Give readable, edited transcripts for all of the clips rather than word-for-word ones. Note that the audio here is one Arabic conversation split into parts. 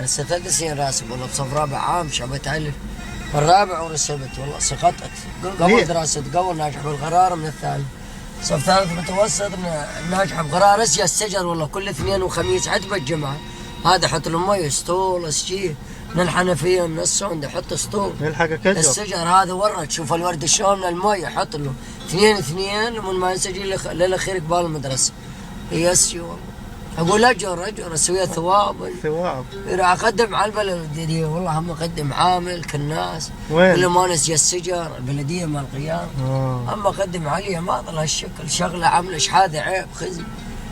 هسه 3 سنين راسب والله بصف رابع عام شعبت ألف الرابع ورسبت والله سقطت قبل دراسة قبل ناجح بالقرار من الثالث صف ثالث متوسط ناجح بقرار اسيا السجر والله كل اثنين وخميس عتبة الجمعة هذا حط له مي اسطول اسجيه من الحنفية من الصوند حط اسطول يلحق كجر السجر هذا ورد شوف الورد شلون من المي حط له اثنين ومن ما يسجل للاخير قبال المدرسة يسجي والله اقول اجر اسوي ثواب راح اقدم على البلديه والله هم اقدم عامل كالناس وين؟ كل ما نسي السجر البلديه مال القيام اما اقدم عليها ما ظل هالشكل شغله عامله شحاذه عيب خزي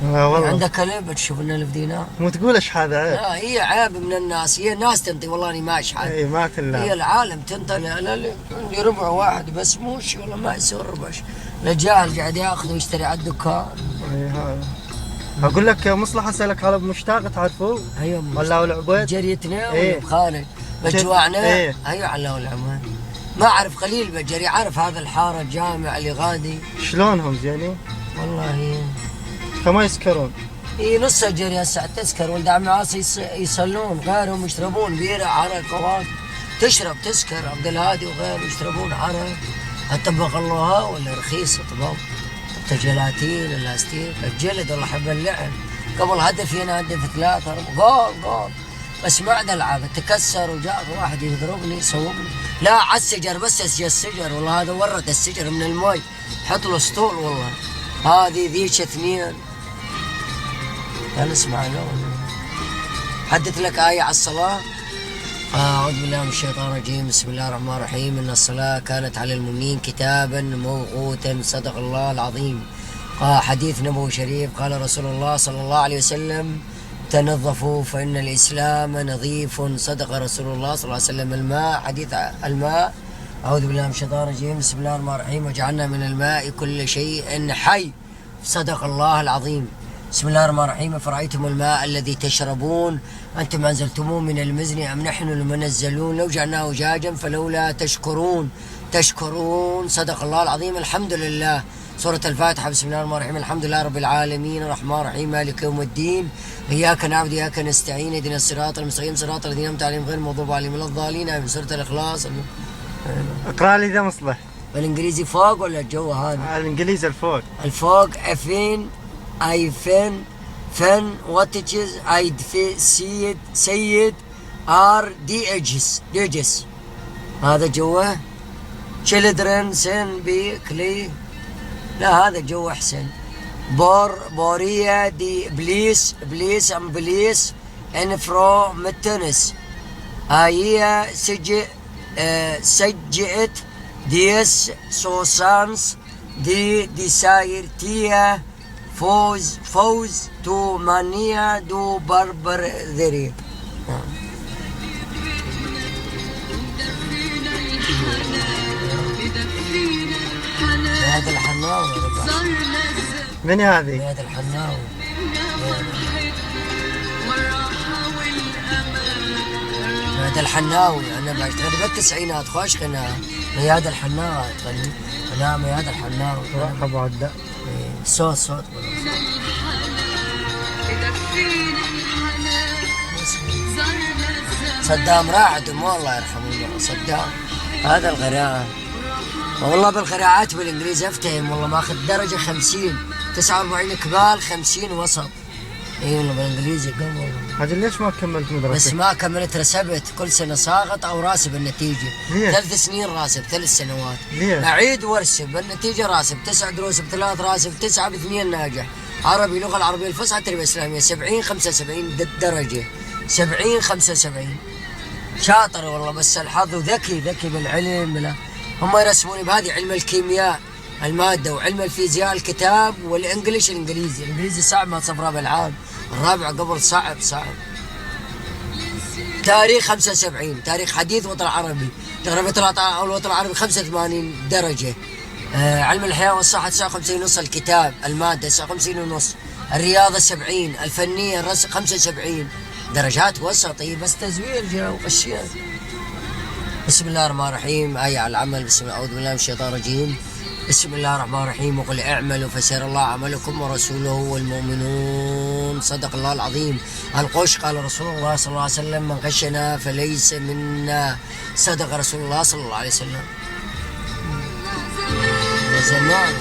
والله عندك كلب تشوف لنا 1000 دينار مو تقول ايش هذا عيب لا هي عيب من الناس هي الناس تنطي والله اني ما اشحذ اي ما كلها هي العالم تنطي لا عندي ربع واحد بس موش والله ما يصير ربش الرجال قاعد ياخذ ويشتري على الدكان اي هذا اقول لك مصلحه اسالك على ابو مشتاق تعرفوه؟ ايوه ولا العبيد؟ جريتنا ايه بخالد بجوعنا ايه ايوه على العمان ما اعرف قليل بجري عارف هذا الحاره الجامع اللي غادي شلونهم زينين؟ والله فما يسكرون اي نص الجري هسه تسكر ولد عمي عاصي يصلون غيرهم يشربون بيره عرق كواك تشرب تسكر عبد الهادي وغيره يشربون عرق اتبق الله ولا رخيص طبق جيلاتين الاستيك الجلد والله حب اللعب قبل هدفي انا هدف 3 جول بس ما عاد العب تكسر وجاء واحد يضربني يصوبني لا على السجر بس اسجى السجر والله هذا ورد السجر من المي حط له اسطول والله هذه ذيك 2 هل اسمع له حدث لك آية على الصلاة أعوذ بالله من الشيطان الرجيم بسم الله الرحمن الرحيم إن الصلاة كانت على المؤمنين كتابا موقوتا صدق الله العظيم حديث نبوي شريف قال رسول الله صلى الله عليه وسلم تنظفوا فإن الإسلام نظيف صدق رسول الله صلى الله عليه وسلم الماء حديث الماء أعوذ بالله من الشيطان الرجيم بسم الله الرحمن الرحيم وجعلنا من الماء كل شيء حي صدق الله العظيم بسم الله الرحمن الرحيم فرأيتم الماء الذي تشربون أنتم أنزلتموه من المزن أم نحن المنزلون لو جعلناه جاجا فلولا تشكرون صدق الله العظيم الحمد لله سورة الفاتحة بسم الله الرحمن الرحيم الحمد لله رب العالمين الرحمن الرحيم مالك يوم الدين إياك نعبد وإياك نستعين اهدنا الصراط المستقيم صراط الذين أنعمت عليهم غير المغضوب عليهم ولا الضالين من سورة الإخلاص اقرا لي ذا مصلح بالإنجليزي فوق ولا الجو هذا؟ الإنجليزي الفوق أفين I fin what it is I see it are digits هذا جوه children sin be clear لا هذا جوه أحسن بوريا دي بليس ان فرو متنس هي سجئت ديس سوسانس دي ديساير تيا فوز تو مانيا دو بربر ذري هذا الحناوي من هذه؟ هذا الحناوي هذا الحناوي انا بعد تغني بالتسعينات خوش قناة مياد الحناوي تغني انا مياد الحناوي ابو عداء صوت صدام راعدهم والله يرحمه صدام هذا الغراء والله بالقراءات بالانجليزي افتهم والله ماخذ درجه 50 49 قبال 50 وسط اي والله بالانجليزي قبل هذا ليش ما كملت مدرسة؟ بس ما كملت رسبت كل سنه ساقط او راسب النتيجه ليه؟ 3 سنين راسب 3 سنوات ليه؟ اعيد وارسب النتيجه راسب 9 دروس ب3 راسب 9 ب2 ناجح عربي لغه العربيه الفصحى تربيه اسلاميه 70 75 درجه 70 75 شاطر والله بس الحظ وذكي بالعلم بلا هم يرسموني بهذه علم الكيمياء الماده وعلم الفيزياء الكتاب والانجليش الانجليزي صعب ما صف رابع العام الرابع قبل صعب تاريخ 75 تاريخ حديث وطن عربي جغرافيا الوطن العربي 85 درجه علم الحياه والصحه 59 ونص الكتاب الماده 59 ونص الرياضه 70 الفنيه الرسم 75 درجات وسطي بس تزوير جو اشياء بسم الله الرحمن الرحيم آية على العمل بسم الله أعوذ بالله من الشيطان الرجيم بسم الله الرحمن الرحيم. وقل اعملوا فسيرى الله عملكم ورسوله والمؤمنون. صدق الله العظيم. القش قال رسول الله صلى الله عليه وسلم: من غشنا فليس منا. صدق رسول الله صلى الله عليه وسلم. زمان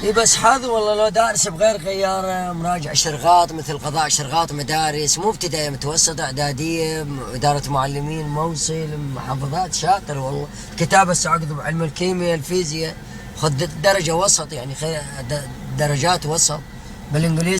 اي بس حظ والله. لو دارس بغير غيار، مراجع شرغاط مثل قضاء شرغاط، مدارس مو ابتدائية متوسطة إعدادية، إدارة معلمين، موصل، محافظات، شاطر والله. كتابة عقد بعلم الكيمياء، الفيزياء، خذ درجة وسط يعني، درجات وسط بالإنجليزي.